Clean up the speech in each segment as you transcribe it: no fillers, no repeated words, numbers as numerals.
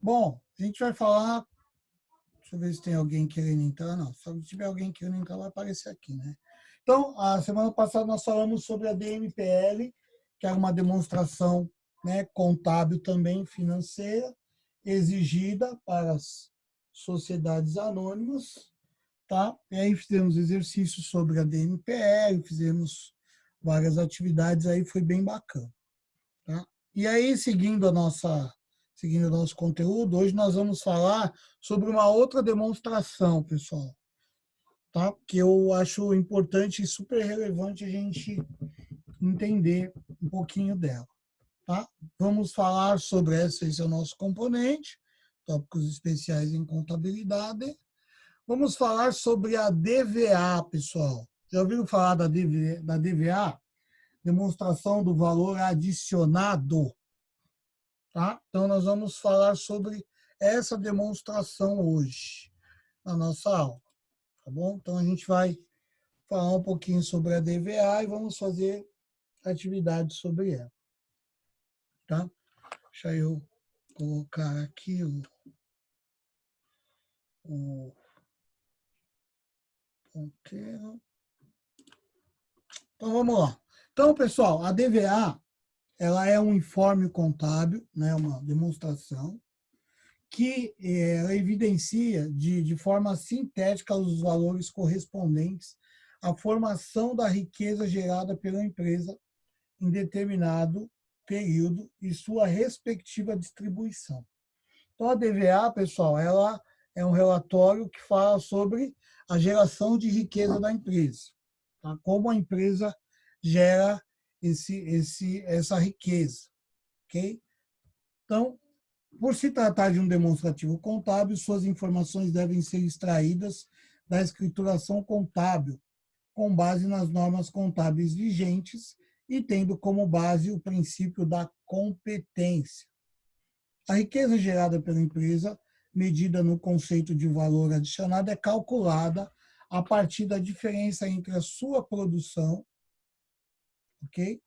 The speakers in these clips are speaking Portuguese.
Bom, a gente vai falar. Deixa eu ver se tem alguém querendo entrar. Não, se tiver alguém querendo entrar, vai aparecer aqui, né? Então, a semana passada nós falamos sobre a DMPL, que era uma demonstração, né, contábil também financeira, exigida para as sociedades anônimas, tá? E aí fizemos exercícios sobre a DMPL, fizemos várias atividades aí, foi bem bacana, tá? E aí, seguindo o nosso conteúdo, hoje nós vamos falar sobre uma outra demonstração, pessoal, tá? Que eu acho importante e super relevante a gente entender um pouquinho dela, tá? Vamos falar sobre esse é o nosso componente, tópicos especiais em contabilidade. Vamos falar sobre a DVA, pessoal. Já ouviram falar da DVA? Demonstração do valor adicionado. Tá? Então, nós vamos falar sobre essa demonstração hoje, na nossa aula. Tá bom? Então, a gente vai falar um pouquinho sobre a DVA e vamos fazer atividades sobre ela. Tá? Deixa eu colocar aqui o ponteiro. Então, vamos lá. Então, pessoal, a DVA ela é um informe contábil, né, uma demonstração, que ela evidencia de forma sintética os valores correspondentes à formação da riqueza gerada pela empresa em determinado período e sua respectiva distribuição. Então, a DVA, pessoal, ela é um relatório que fala sobre a geração de riqueza da empresa, tá? Como a empresa gera essa riqueza, ok? Então, por se tratar de um demonstrativo contábil, suas informações devem ser extraídas da escrituração contábil, com base nas normas contábeis vigentes e tendo como base o princípio da competência. A riqueza gerada pela empresa, medida no conceito de valor adicionado, é calculada a partir da diferença entre a sua produção, ok?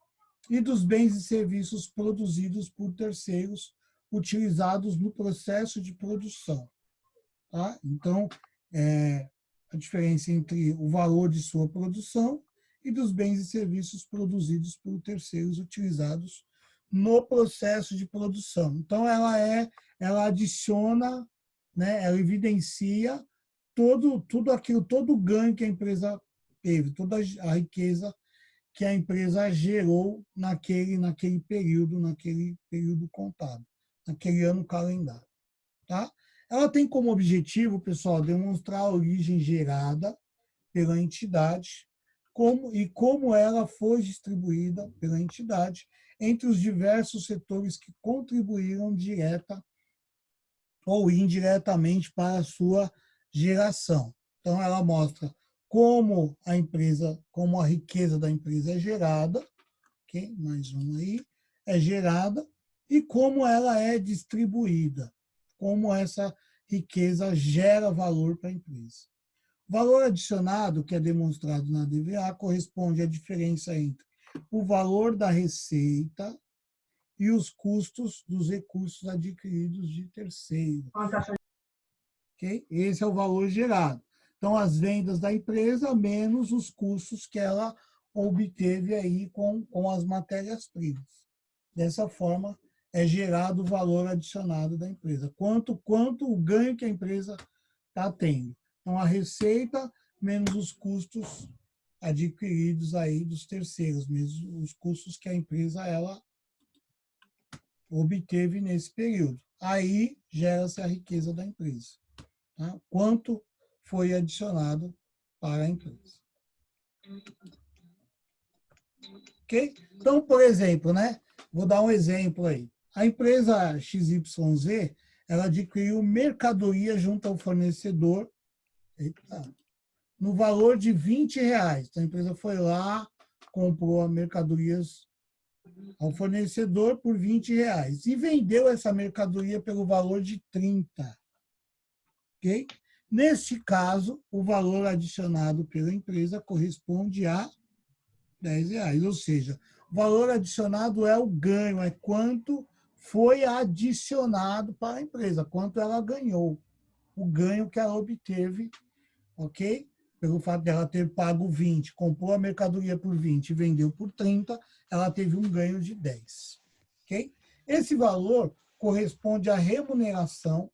E dos bens e serviços produzidos por terceiros utilizados no processo de produção. Tá? Então, a diferença entre o valor de sua produção e dos bens e serviços produzidos por terceiros utilizados no processo de produção. Então, ela adiciona, né, ela evidencia tudo aquilo, todo o ganho que a empresa teve, toda a riqueza que a empresa gerou naquele período contábil, naquele ano calendário. Tá? Ela tem como objetivo, pessoal, demonstrar a origem gerada pela entidade como ela foi distribuída pela entidade entre os diversos setores que contribuíram direta ou indiretamente para a sua geração. Então, ela mostra como a riqueza da empresa é gerada, ok? Mais uma aí, é gerada, e como ela é distribuída, como essa riqueza gera valor para a empresa. O valor adicionado, que é demonstrado na DVA, corresponde à diferença entre o valor da receita e os custos dos recursos adquiridos de terceiro. Okay? Esse é o valor gerado. Então, as vendas da empresa menos os custos que ela obteve aí com as matérias-primas. Dessa forma, é gerado o valor adicionado da empresa. Quanto o ganho que a empresa está tendo. Então, a receita menos os custos adquiridos aí dos terceiros, mesmo os custos que a empresa ela obteve nesse período. Aí gera-se a riqueza da empresa. Tá? Quanto foi adicionado para a empresa. Ok? Então, por exemplo, né? Vou dar um exemplo aí. A empresa XYZ, ela adquiriu mercadoria junto ao fornecedor, no valor de R$ 20. Então, a empresa foi lá, comprou mercadorias ao fornecedor por R$ 20 e vendeu essa mercadoria pelo valor de 30. Ok? Neste caso, o valor adicionado pela empresa corresponde a R$ 10, ou seja, o valor adicionado é o ganho, é quanto foi adicionado para a empresa, quanto ela ganhou, o ganho que ela obteve, ok? Pelo fato de ela ter pago 20, comprou a mercadoria por 20 e vendeu por 30, ela teve um ganho de 10, ok? Esse valor corresponde à remuneração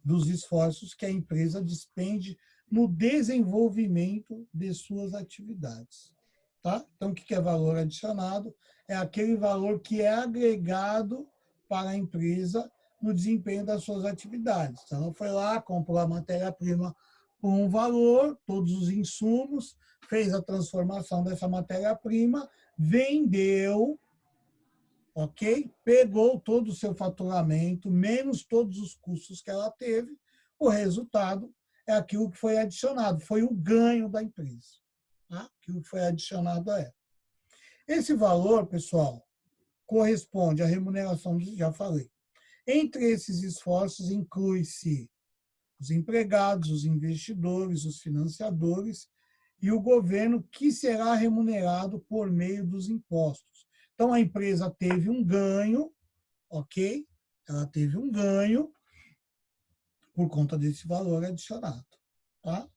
dos esforços que a empresa despende no desenvolvimento de suas atividades. Tá? Então, o que é valor adicionado? É aquele valor que é agregado para a empresa no desempenho das suas atividades. Então, ela foi lá, comprou a matéria-prima por um valor, todos os insumos, fez a transformação dessa matéria-prima, vendeu, ok? Pegou todo o seu faturamento, menos todos os custos que ela teve, o resultado é aquilo que foi adicionado, foi o ganho da empresa, tá? Aquilo que foi adicionado a ela. Esse valor, pessoal, corresponde à remuneração, já falei. Entre esses esforços, inclui-se os empregados, os investidores, os financiadores e o governo, que será remunerado por meio dos impostos. Então, a empresa teve um ganho, ok? Ela teve um ganho por conta desse valor adicionado, tá?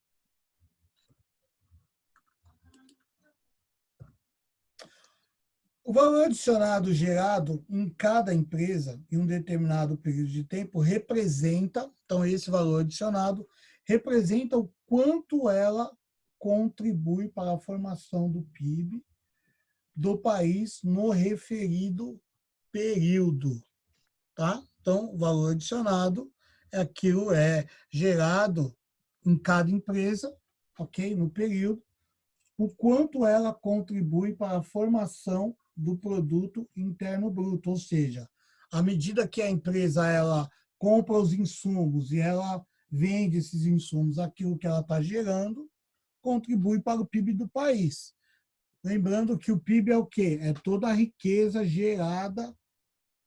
O valor adicionado gerado em cada empresa em um determinado período de tempo representa, então esse valor adicionado representa o quanto ela contribui para a formação do PIB do país no referido período, tá? Então, o valor adicionado é aquilo gerado em cada empresa, ok? No período, o quanto ela contribui para a formação do produto interno bruto, ou seja, à medida que a empresa ela compra os insumos e ela vende esses insumos, aquilo que ela está gerando, contribui para o PIB do país. Lembrando que o PIB é o quê? É toda a riqueza gerada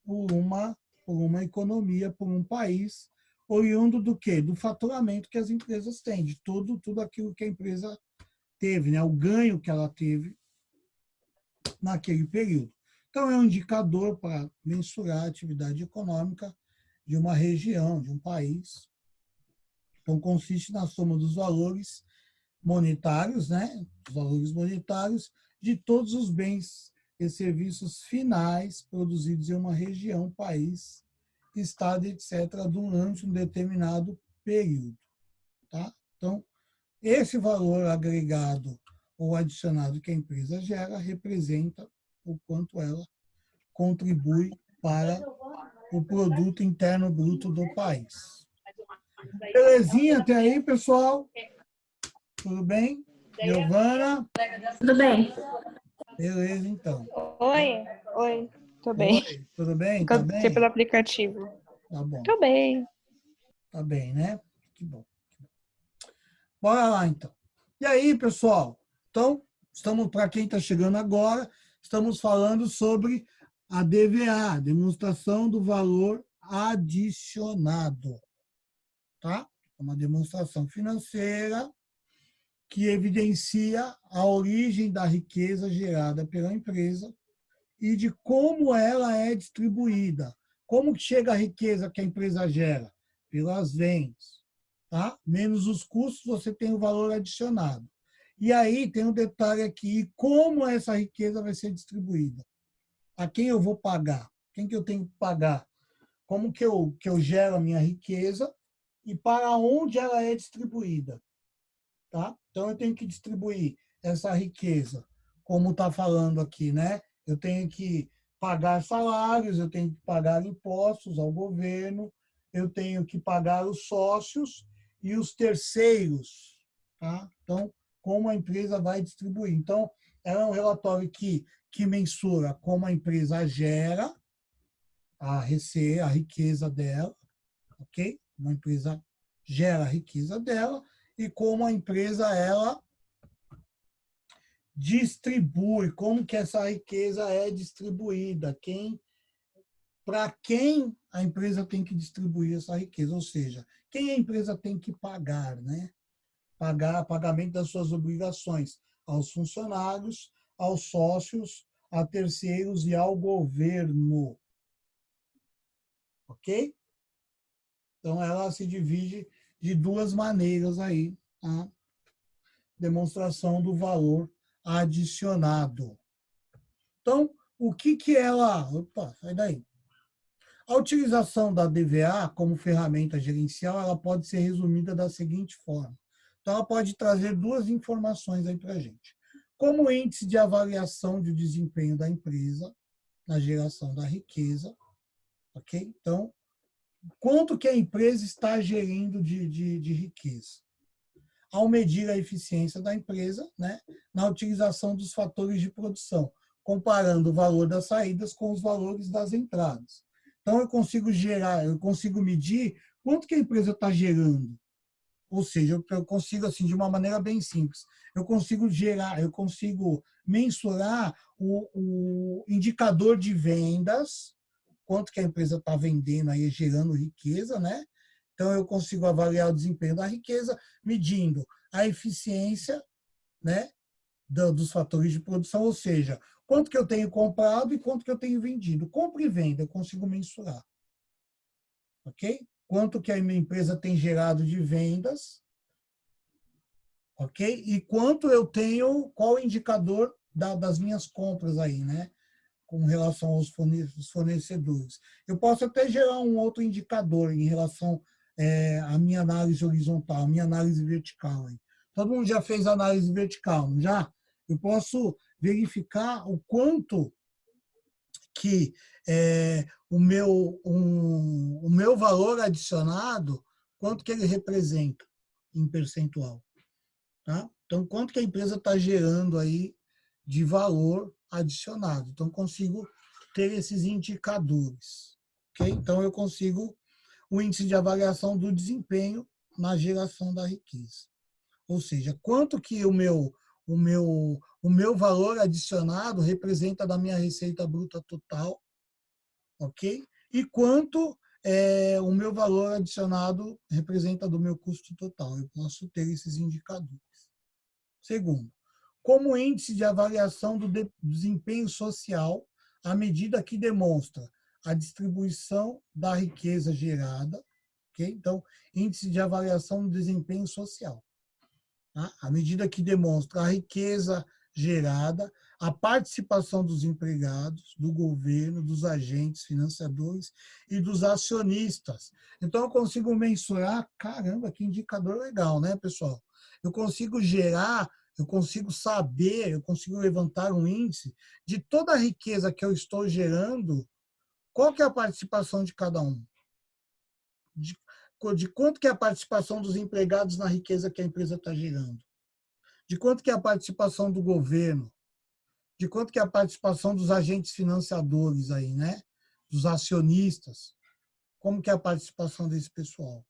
por uma economia, por um país, oriundo do quê? Do faturamento que as empresas têm, de tudo aquilo que a empresa teve, né? O ganho que ela teve naquele período. Então, é um indicador para mensurar a atividade econômica de uma região, de um país. Então, consiste na soma dos valores monetários, né? Os valores monetários de todos os bens e serviços finais produzidos em uma região, país, estado, etc., durante um determinado período. Tá? Então, esse valor agregado ou adicionado que a empresa gera representa o quanto ela contribui para o produto interno bruto do país. Belezinha até aí, pessoal? Tudo bem? Giovana? Tudo bem? Beleza, então. Oi, tô bem. Oi, tudo bem? Tá Encontrei pelo bem? aplicativo. Tá bom. Tô bem. Tá bem, né? Que bom. Bora lá, então. E aí, pessoal? Então, estamos, para quem está chegando agora, estamos falando sobre a DVA, demonstração do valor adicionado. Tá? É uma demonstração financeira que evidencia a origem da riqueza gerada pela empresa e de como ela é distribuída. Como que chega a riqueza que a empresa gera? Pelas vendas. Tá? Menos os custos, você tem o valor adicionado. E aí tem um detalhe aqui, como essa riqueza vai ser distribuída. A quem eu vou pagar? Quem que eu tenho que pagar? Como que eu gero a minha riqueza e para onde ela é distribuída? Tá? Então, eu tenho que distribuir essa riqueza, como está falando aqui, né? Eu tenho que pagar salários, eu tenho que pagar impostos ao governo, eu tenho que pagar os sócios e os terceiros. Tá? Então, como a empresa vai distribuir. Então, é um relatório que mensura como a empresa gera a riqueza dela, ok? Uma empresa gera a riqueza dela e como a empresa ela distribui, como que essa riqueza é distribuída, para quem a empresa tem que distribuir essa riqueza, ou seja, quem a empresa tem que pagar, né? Pagamento das suas obrigações aos funcionários, aos sócios, a terceiros e ao governo. ok? Então, ela se divide de duas maneiras aí, a demonstração do valor adicionado. Então, o que ela... Opa, sai daí. A utilização da DVA como ferramenta gerencial, ela pode ser resumida da seguinte forma. Então, ela pode trazer duas informações aí para a gente. Como índice de avaliação de desempenho da empresa na geração da riqueza, ok? Então, quanto que a empresa está gerindo de riqueza? Ao medir a eficiência da empresa, né, na utilização dos fatores de produção, comparando o valor das saídas com os valores das entradas. Então, eu consigo medir quanto que a empresa está gerando. Ou seja, eu consigo, assim, de uma maneira bem simples, eu consigo mensurar o indicador de vendas, quanto que a empresa está vendendo, aí, gerando riqueza, né? Então, eu consigo avaliar o desempenho da riqueza medindo a eficiência, né, dos fatores de produção, ou seja, quanto que eu tenho comprado e quanto que eu tenho vendido. Compra e venda, eu consigo mensurar. Ok? Quanto que a minha empresa tem gerado de vendas, ok? E quanto eu tenho, qual o indicador das minhas compras aí, né? Com relação aos fornecedores. Eu posso até gerar um outro indicador em relação à minha análise horizontal, à minha análise vertical. Aí. Todo mundo já fez análise vertical, não já? Eu posso verificar o quanto que o meu valor adicionado, quanto que ele representa em percentual. Tá? Então, quanto que a empresa está gerando aí de valor adicionado. Então, consigo ter esses indicadores. Okay? Então, eu consigo o índice de avaliação do desempenho na geração da riqueza. Ou seja, quanto que o meu valor adicionado representa da minha receita bruta total, ok? E quanto o meu valor adicionado representa do meu custo total. Eu posso ter esses indicadores. Segundo, como índice de avaliação do desempenho social, à medida que demonstra a distribuição da riqueza gerada, ok? Então, índice de avaliação do desempenho social, tá? À medida que demonstra a riqueza gerada, a participação dos empregados, do governo, dos agentes financiadores e dos acionistas. Então, eu consigo mensurar, caramba, que indicador legal, né, pessoal? Eu consigo gerar, eu consigo saber, eu consigo levantar um índice de toda a riqueza que eu estou gerando, qual que é a participação de cada um? De quanto que é a participação dos empregados na riqueza que a empresa está gerando? De quanto que é a participação do governo? De quanto que é a participação dos agentes financiadores aí, né? Dos acionistas? Como que é a participação desse pessoal?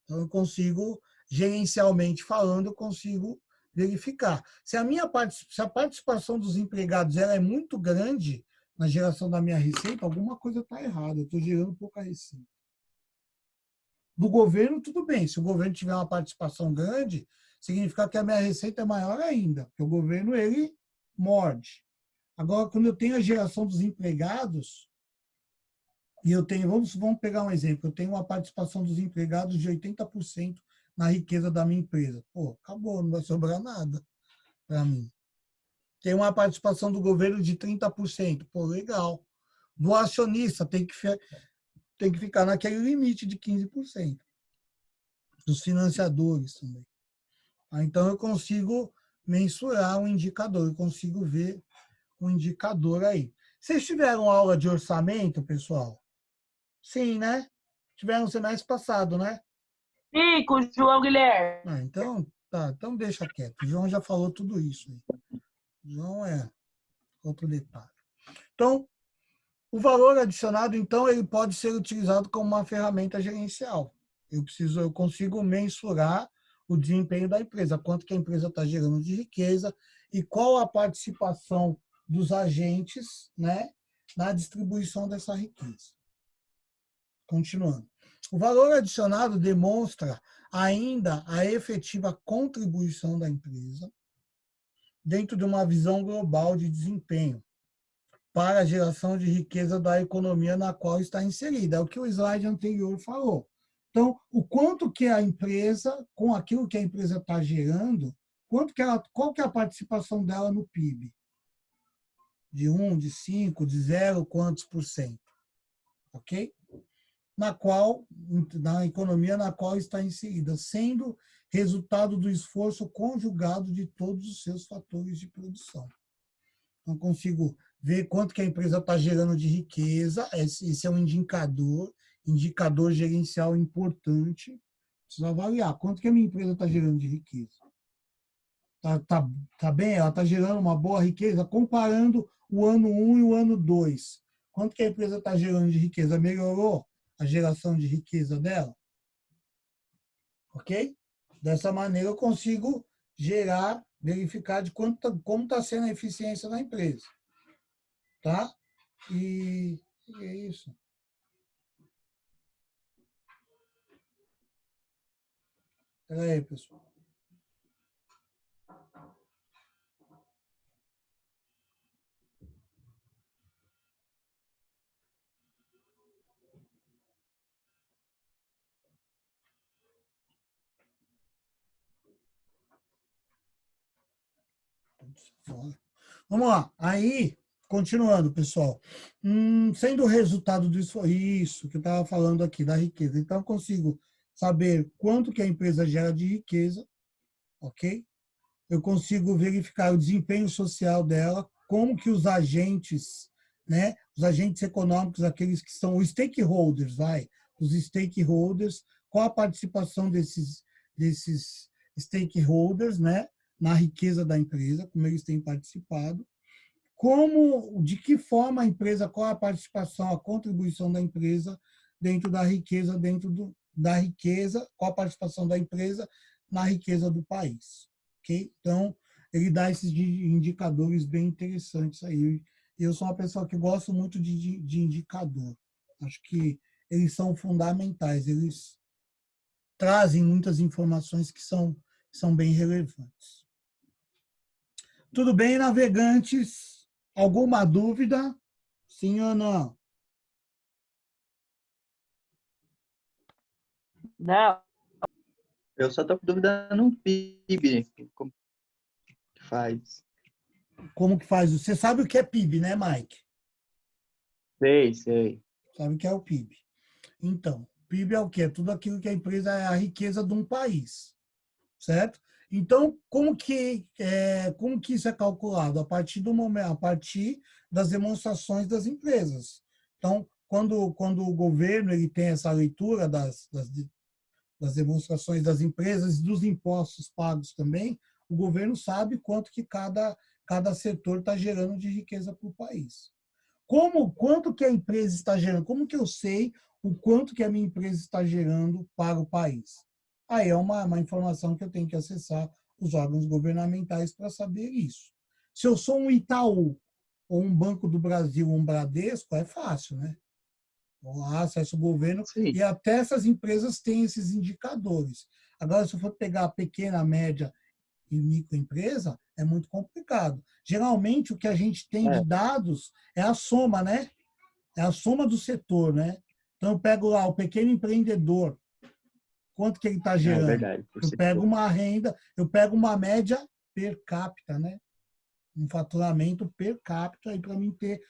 Então, eu consigo, gerencialmente falando, eu consigo verificar. Se a participação dos empregados ela é muito grande na geração da minha receita, alguma coisa está errada, eu estou gerando pouca receita. Do governo, tudo bem. Se o governo tiver uma participação grande, significa que a minha receita é maior ainda, porque o governo, ele morde. Agora, quando eu tenho a geração dos empregados, e eu tenho, vamos pegar um exemplo, eu tenho uma participação dos empregados de 80% na riqueza da minha empresa. Pô, acabou, não vai sobrar nada para mim. Tem uma participação do governo de 30%. Pô, legal. Do acionista tem que ficar naquele limite de 15%. Dos financiadores também. Então, eu consigo mensurar um indicador, eu consigo ver um indicador aí. Vocês tiveram aula de orçamento, pessoal? Sim, né? Tiveram no semestre passado, né? Sim, com o João Guilherme. Então, tá, então deixa quieto. O João já falou tudo isso aí. O João é outro detalhe. Então, o valor adicionado, então, ele pode ser utilizado como uma ferramenta gerencial. Eu consigo mensurar o desempenho da empresa, quanto que a empresa está gerando de riqueza e qual a participação dos agentes, né, na distribuição dessa riqueza. Continuando. O valor adicionado demonstra ainda a efetiva contribuição da empresa dentro de uma visão global de desempenho, para a geração de riqueza da economia na qual está inserida. É o que o slide anterior falou. Então, o quanto que a empresa, com aquilo que a empresa está gerando, qual que é a participação dela no PIB? De 1, de 5, de 0, quantos por cento? Ok? Na economia na qual está inserida, sendo resultado do esforço conjugado de todos os seus fatores de produção. Então, consigo ver quanto que a empresa está gerando de riqueza, esse é um indicador gerencial importante, precisa avaliar quanto que a minha empresa está gerando de riqueza. Tá bem? Ela está gerando uma boa riqueza, comparando o ano 1 e o ano 2. Quanto que a empresa está gerando de riqueza? Melhorou a geração de riqueza dela? Ok? Dessa maneira eu consigo verificar de como está sendo a eficiência da empresa. Tá? E é isso. Espera aí, pessoal. Vamos lá. Aí, continuando, pessoal. Sendo o resultado disso, isso que eu estava falando aqui, da riqueza. Então, eu consigo saber quanto que a empresa gera de riqueza, ok? Eu consigo verificar o desempenho social dela, como que os agentes, né? Os agentes econômicos, aqueles que são os stakeholders, os stakeholders, qual a participação desses stakeholders, né? Na riqueza da empresa, como eles têm participado, de que forma a empresa, qual a participação, a contribuição da empresa dentro da riqueza, da riqueza, qual a participação da empresa na riqueza do país. Okay? Então, ele dá esses indicadores bem interessantes aí. Eu sou uma pessoa que gosto muito de indicador. Acho que eles são fundamentais, eles trazem muitas informações que são bem relevantes. Tudo bem, navegantes? Alguma dúvida? Sim ou não? Não. Eu só estou com dúvida no PIB. Como que faz? Como que faz? Você sabe o que é PIB, né, Mike? Sei. Sabe o que é o PIB. Então, PIB é o quê? É tudo aquilo que a empresa é a riqueza de um país, certo? Então, como que isso é calculado? A partir das demonstrações das empresas. Então, quando o governo ele tem essa leitura das demonstrações das empresas e dos impostos pagos também, o governo sabe quanto que cada setor está gerando de riqueza para o país. Quanto que a empresa está gerando? Como que eu sei o quanto que a minha empresa está gerando para o país? Aí é uma informação que eu tenho que acessar os órgãos governamentais para saber isso. Se eu sou um Itaú, ou um Banco do Brasil, ou um Bradesco, é fácil, né? Vou lá, acesso o governo, Sim. e até essas empresas têm esses indicadores. Agora, se eu for pegar a pequena, média e microempresa, é muito complicado. Geralmente, o que a gente tem de dados é a soma, né? É a soma do setor, né? Então, eu pego lá o pequeno empreendedor, quanto que ele está gerando? É verdade. Eu pego uma renda, eu pego uma média per capita, né? Um faturamento per capita, aí para mim ter,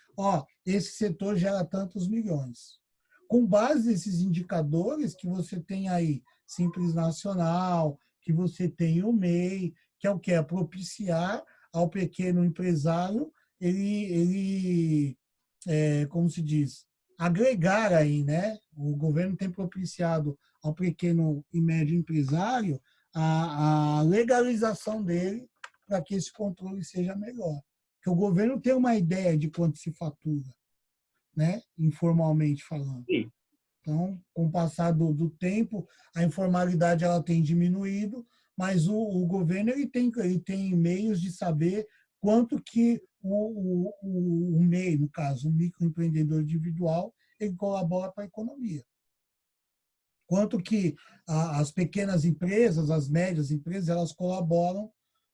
esse setor gera tantos milhões. Com base nesses indicadores que você tem aí, Simples Nacional, que você tem o MEI, que é o que? É propiciar ao pequeno empresário como se diz, agregar aí, né? O governo tem propiciado ao pequeno e médio empresário a legalização dele para que esse controle seja melhor. Porque o governo tem uma ideia de quanto se fatura, né? Informalmente falando. Sim. Então, com o passar do tempo, a informalidade ela tem diminuído, mas o governo ele tem meios de saber quanto que o MEI, no caso, o microempreendedor individual, ele colabora para a economia. Quanto que as pequenas empresas, as médias empresas, elas colaboram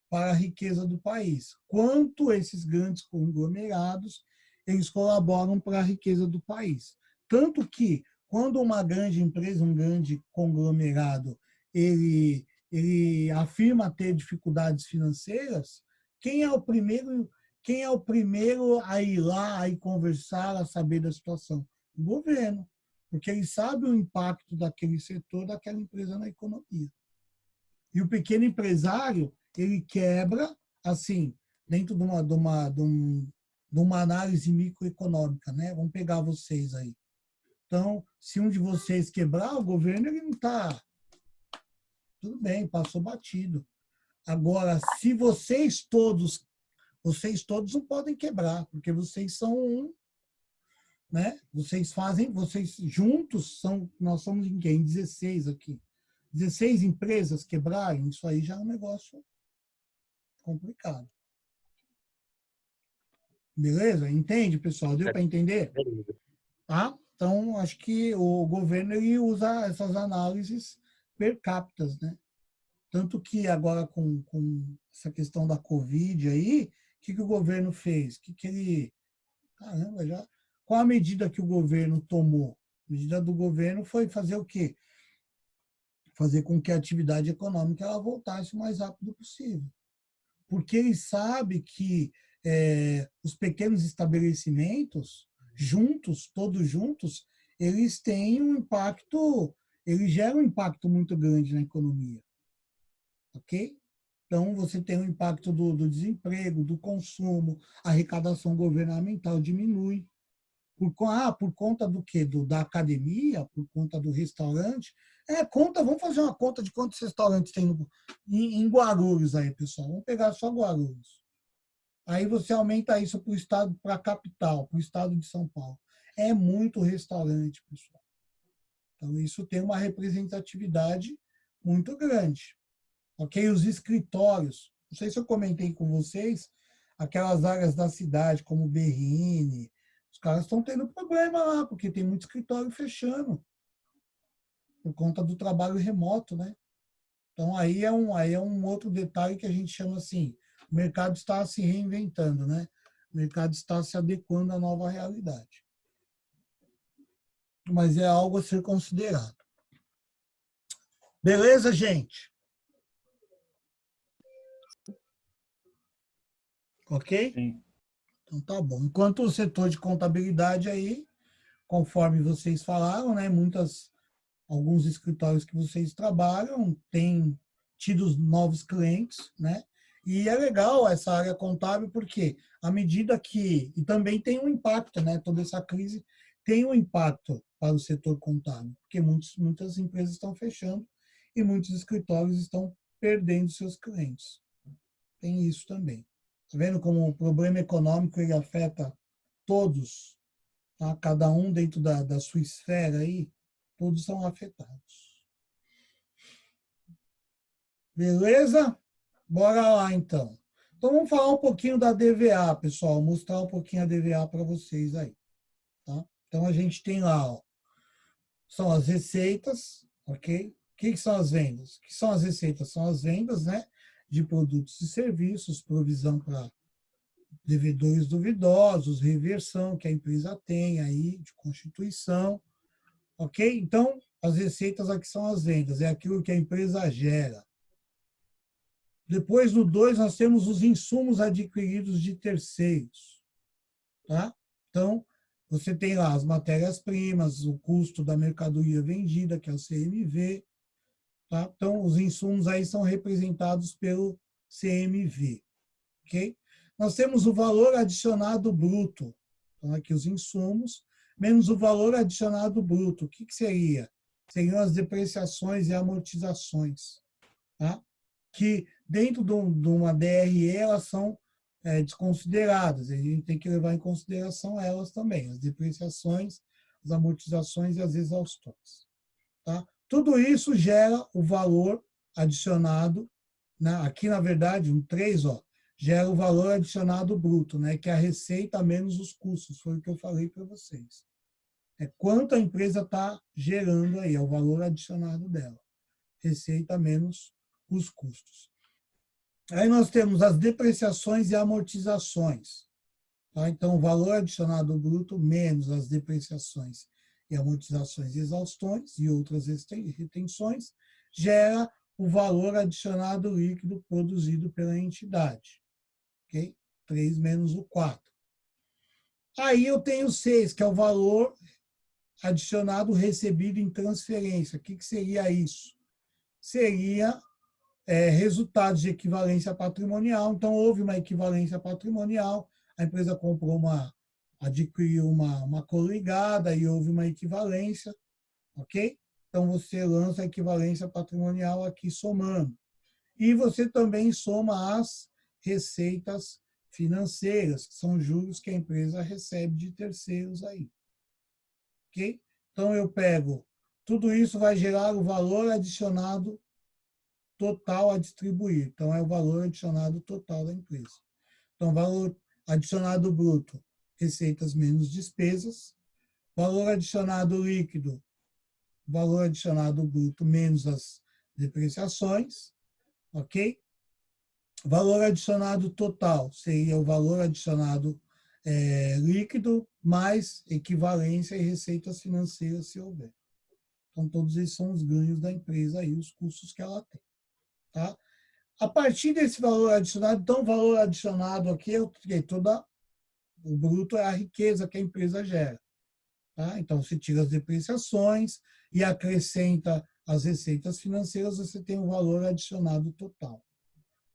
para a riqueza do país. Quanto esses grandes conglomerados eles colaboram para a riqueza do país. Tanto que, quando uma grande empresa, um grande conglomerado, ele afirma ter dificuldades financeiras, quem é o primeiro a ir lá, a ir conversar, a saber da situação? O governo, porque ele sabe o impacto daquele setor, daquela empresa na economia. E o pequeno empresário, ele quebra, assim, dentro de uma análise microeconômica, né? Vamos pegar vocês aí. Então, se um de vocês quebrar, o governo ele não está... Tudo bem, passou batido. Agora, se vocês todos não podem quebrar, porque vocês são um, né? Vocês juntos nós somos em quem? 16 aqui. 16 empresas quebrarem, isso aí já é um negócio complicado. Beleza? Entende, pessoal? Deu para entender? Tá? Então, acho que o governo ele usa essas análises per capita, né? Tanto que agora com essa questão da Covid aí, o que o governo fez? Caramba, já... Qual a medida que o governo tomou? A medida do governo foi fazer o quê? Fazer com que a atividade econômica ela voltasse o mais rápido possível. Porque ele sabe que os pequenos estabelecimentos, todos juntos, eles têm um impacto, eles geram um impacto muito grande na economia. Ok? Então, você tem o impacto do desemprego, do consumo, a arrecadação governamental diminui. Por conta do quê? Da academia, por conta do restaurante. Vamos fazer uma conta de quantos restaurantes tem em Guarulhos aí, pessoal. Vamos pegar só Guarulhos. Aí você aumenta isso para o estado, para a capital, para o estado de São Paulo. É muito restaurante, pessoal. Então, isso tem uma representatividade muito grande. Ok? Os escritórios. Não sei se eu comentei com vocês, aquelas áreas da cidade, como Berrini, os caras estão tendo problema lá, porque tem muito escritório fechando, por conta do trabalho remoto, né? Então, aí é um outro detalhe que a gente chama assim, o mercado está se reinventando, né? O mercado está se adequando à nova realidade. Mas é algo a ser considerado. Beleza, gente? Ok? Sim. Então tá bom. Enquanto o setor de contabilidade aí, conforme vocês falaram, né, alguns escritórios que vocês trabalham têm tido novos clientes, né? E é legal essa área contábil porque à medida que e também tem um impacto, né? Toda essa crise tem um impacto para o setor contábil, porque muitas empresas estão fechando e muitos escritórios estão perdendo seus clientes. Tem isso também. Tá vendo como o problema econômico ele afeta todos, tá? Cada um dentro da sua esfera aí, todos são afetados. Beleza? Bora lá, então. Então, vamos falar um pouquinho da DVA, pessoal. Mostrar um pouquinho a DVA para vocês aí. Tá? Então, a gente tem lá, ó, são as receitas, ok? O que são as vendas? O que são as receitas? São as vendas, né, de produtos e serviços, provisão para devedores duvidosos, reversão que a empresa tem aí, de constituição, ok? Então, as receitas aqui são as vendas, é aquilo que a empresa gera. Depois, no 2, nós temos os insumos adquiridos de terceiros. Tá? Então, você tem lá as matérias-primas, o custo da mercadoria vendida, que é o CMV. Tá? Então, os insumos aí são representados pelo CMV. Ok? Nós temos o valor adicionado bruto. Então, aqui os insumos, menos o valor adicionado bruto. O que seria? Seriam as depreciações e amortizações. Tá? Que dentro de uma DRE elas são desconsideradas. A gente tem que levar em consideração elas também, as depreciações, as amortizações e as exaustões. Tá? Tudo isso gera o valor adicionado, né? Aqui, na verdade, um 3, ó, gera o valor adicionado bruto, né? Que é a receita menos os custos, foi o que eu falei para vocês. É quanto a empresa está gerando aí, é o valor adicionado dela. Receita menos os custos. Aí nós temos as depreciações e amortizações. Tá? Então, o valor adicionado bruto menos as depreciações e amortizações e exaustões e outras retenções gera o valor adicionado líquido produzido pela entidade. Ok? 3 menos o 4. Aí eu tenho 6, que é o valor adicionado recebido em transferência. O que seria isso? Seria resultados de equivalência patrimonial. Então, houve uma equivalência patrimonial, a empresa adquiriu uma coligada e houve uma equivalência, ok? Então, você lança a equivalência patrimonial aqui somando. E você também soma as receitas financeiras, que são juros que a empresa recebe de terceiros aí. Ok? Então, eu pego, tudo isso vai gerar o valor adicionado total a distribuir. Então, é o valor adicionado total da empresa. Então, valor adicionado bruto, receitas menos despesas. Valor adicionado líquido, valor adicionado bruto menos as depreciações. Ok? Valor adicionado total seria o valor adicionado líquido mais equivalência e receitas financeiras, se houver. Então, todos esses são os ganhos da empresa e os custos que ela tem. Tá? A partir desse valor adicionado, então, o valor adicionado aqui é o bruto é a riqueza que a empresa gera. Tá? Então, você tira as depreciações e acrescenta as receitas financeiras, você tem o valor adicionado total.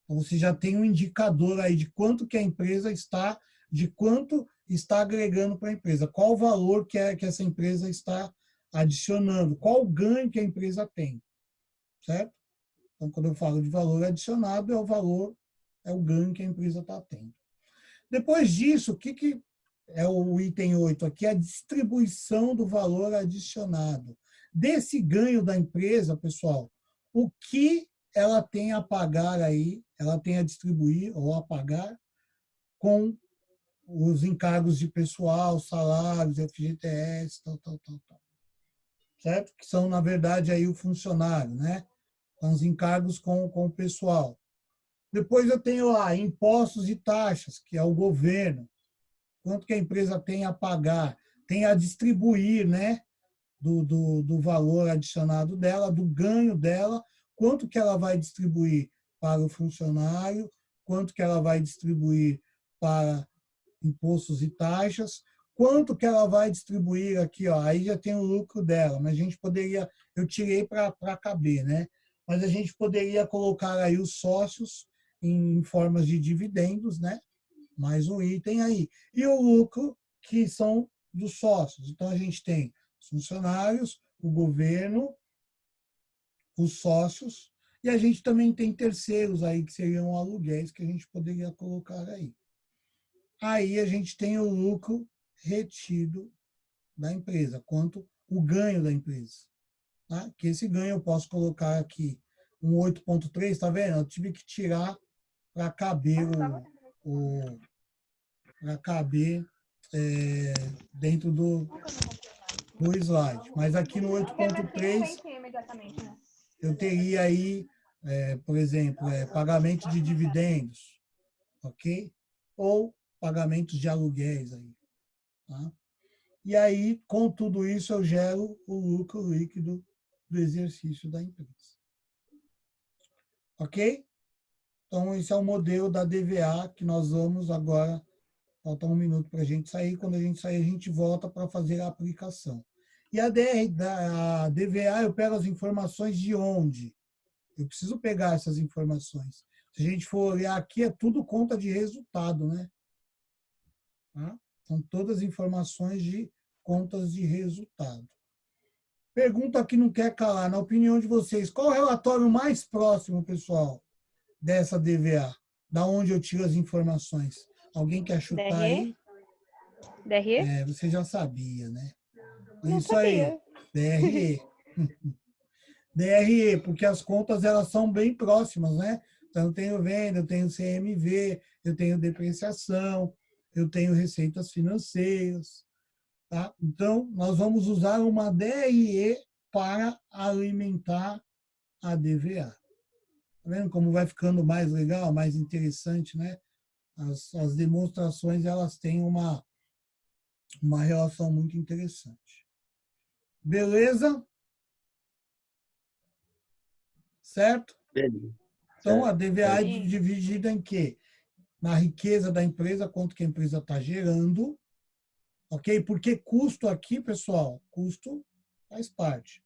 Então, você já tem um indicador aí de quanto que a empresa está, de quanto está agregando para a empresa, qual o valor que essa empresa está adicionando, qual o ganho que a empresa tem, certo? Então, quando eu falo de valor adicionado, é o ganho que a empresa está tendo. Depois disso, o que é o item 8 aqui? A distribuição do valor adicionado. Desse ganho da empresa, pessoal, o que ela tem a pagar aí, ela tem a distribuir ou a pagar com os encargos de pessoal, salários, FGTS, tal. Certo? Que são, na verdade, aí o funcionário, né? São os encargos com o pessoal. Depois eu tenho lá impostos e taxas, que é o governo. Quanto que a empresa tem a pagar, tem a distribuir, né? Do valor adicionado dela, do ganho dela, quanto que ela vai distribuir para o funcionário, quanto que ela vai distribuir para impostos e taxas, quanto que ela vai distribuir aqui, ó, aí já tem o lucro dela, mas a gente poderia, eu tirei para caber, né? Mas a gente poderia colocar aí os sócios em formas de dividendos, né? Mais um item aí. E o lucro, que são dos sócios. Então, a gente tem os funcionários, o governo, os sócios, e a gente também tem terceiros aí, que seriam aluguéis, que a gente poderia colocar aí. Aí a gente tem o lucro retido da empresa, quanto o ganho da empresa. Tá? Que esse ganho eu posso colocar aqui um 8,3, está vendo? Eu tive que tirar para caber para caber dentro do slide. Mas aqui no 8,3 eu teria aí, por exemplo, pagamento de dividendos, ok? Ou pagamentos de aluguéis aí. Tá? E aí, com tudo isso, eu gero o lucro líquido do exercício da empresa. Ok? Então, esse é o modelo da DVA que nós vamos agora. Falta 1 minuto para a gente sair. Quando a gente sair, a gente volta para fazer a aplicação. E a DVA, eu pego as informações de onde? Eu preciso pegar essas informações. Se a gente for olhar aqui, é tudo conta de resultado, né? Tá? São todas informações de contas de resultado. Pergunta que não quer calar, na opinião de vocês, qual o relatório mais próximo, pessoal, dessa DVA? Da onde eu tiro as informações? Alguém quer chutar aí? DRE? Você já sabia, né? Não Isso sabia. aí, DRE. DRE, porque as contas elas são bem próximas, né? Então, eu tenho venda, eu tenho CMV, eu tenho depreciação, eu tenho receitas financeiras. Tá? Então, nós vamos usar uma DRE para alimentar a DVA. Tá vendo como vai ficando mais legal, mais interessante, né? as demonstrações elas têm uma relação muito interessante. Beleza? Certo? Beleza. Então, a DVA é Sim. dividida em quê? Na riqueza da empresa, quanto que a empresa está gerando, ok? Porque custo aqui, pessoal, custo faz parte,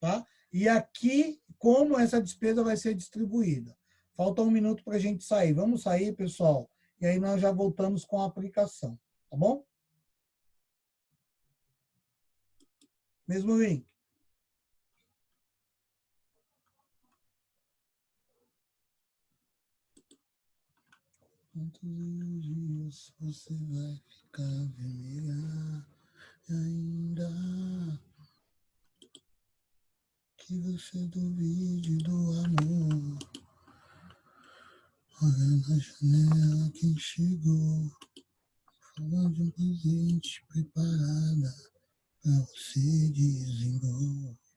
tá? E aqui, como essa despesa vai ser distribuída? Falta 1 minuto para a gente sair. Vamos sair, pessoal? E aí nós já voltamos com a aplicação, tá bom? Mesmo link. Quantos dias você vai ficar vermelha ainda que você duvide do amor? Olha na janela quem chegou, falando de um presente preparada pra você desenvolver.